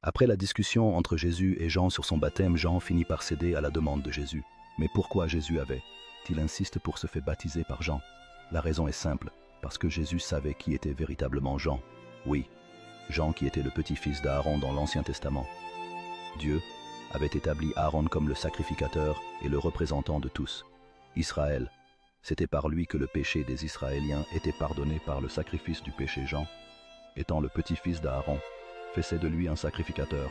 Après la discussion entre Jésus et Jean sur son baptême, Jean finit par céder à la demande de Jésus. Mais pourquoi Jésus avait-il insisté pour se faire baptiser par Jean? La raison est simple, parce que Jésus savait qui était véritablement Jean. Oui, Jean qui était le petit-fils d'Aaron dans l'Ancien Testament. Dieu avait établi Aaron comme le sacrificateur et le représentant de tous. Israël, c'était par lui que le péché des Israéliens était pardonné par le sacrifice du péché. Jean, étant le petit-fils d'Aaron, faisait de lui un sacrificateur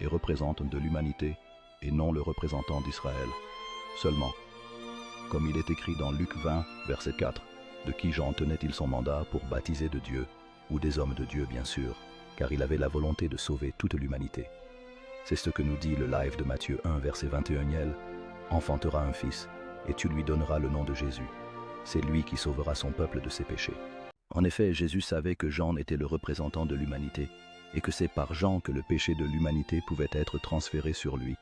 et représente de l'humanité et non le représentant d'Israël seulement. Comme il est écrit dans Luc 20, verset 4, de qui Jean tenait-il son mandat pour baptiser de Dieu, ou des hommes de Dieu bien sûr, car il avait la volonté de sauver toute l'humanité. C'est ce que nous dit le live de Matthieu 1, verset 21. Enfantera un fils, et tu lui donneras le nom de Jésus. C'est lui qui sauvera son peuple de ses péchés. En effet, Jésus savait que Jean était le représentant de l'humanité, et que c'est par Jean que le péché de l'humanité pouvait être transféré sur lui.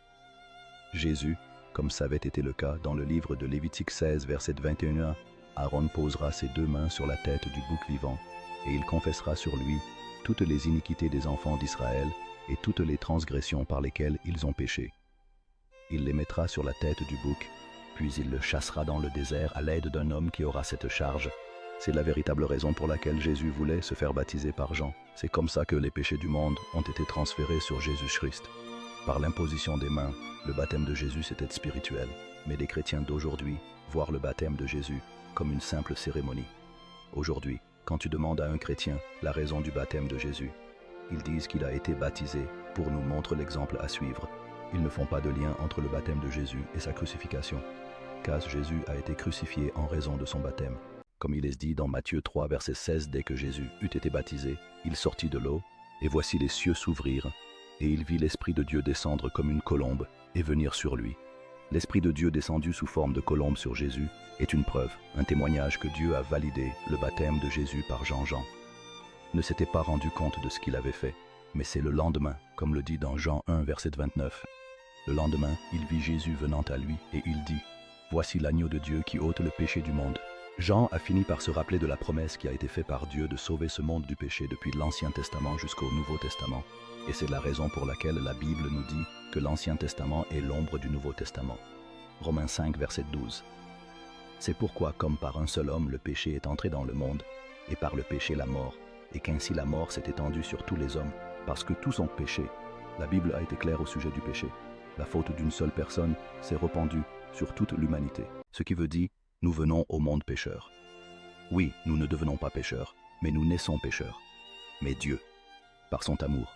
Jésus, comme ça avait été le cas dans le livre de Lévitique 16, verset 21, Aaron posera ses deux mains sur la tête du bouc vivant, et il confessera sur lui toutes les iniquités des enfants d'Israël et toutes les transgressions par lesquelles ils ont péché. Il les mettra sur la tête du bouc, puis il le chassera dans le désert à l'aide d'un homme qui aura cette charge. C'est la véritable raison pour laquelle Jésus voulait se faire baptiser par Jean. C'est comme ça que les péchés du monde ont été transférés sur Jésus-Christ. Par l'imposition des mains, le baptême de Jésus c'était spirituel, mais les chrétiens d'aujourd'hui voient le baptême de Jésus comme une simple cérémonie. Aujourd'hui, quand tu demandes à un chrétien la raison du baptême de Jésus, ils disent qu'il a été baptisé pour nous montrer l'exemple à suivre. Ils ne font pas de lien entre le baptême de Jésus et sa crucifixion, car Jésus a été crucifié en raison de son baptême. Comme il est dit dans Matthieu 3, verset 16, dès que Jésus eut été baptisé, il sortit de l'eau, et voici les cieux s'ouvrirent, et il vit l'Esprit de Dieu descendre comme une colombe et venir sur lui. L'Esprit de Dieu descendu sous forme de colombe sur Jésus est une preuve, un témoignage que Dieu a validé le baptême de Jésus par Jean. Jean ne s'était pas rendu compte de ce qu'il avait fait, mais c'est le lendemain, comme le dit dans Jean 1, verset 29. Le lendemain, il vit Jésus venant à lui, et il dit « Voici l'agneau de Dieu qui ôte le péché du monde ». Jean a fini par se rappeler de la promesse qui a été faite par Dieu de sauver ce monde du péché depuis l'Ancien Testament jusqu'au Nouveau Testament. Et c'est la raison pour laquelle la Bible nous dit que l'Ancien Testament est l'ombre du Nouveau Testament. Romains 5, verset 12. C'est pourquoi, comme par un seul homme, le péché est entré dans le monde, et par le péché la mort, et qu'ainsi la mort s'est étendue sur tous les hommes, parce que tous ont péché. La Bible a été claire au sujet du péché. La faute d'une seule personne s'est répandue sur toute l'humanité. Ce qui veut dire, nous venons au monde pécheur. Oui, nous ne devenons pas pécheurs, mais nous naissons pécheurs. Mais Dieu, par son amour,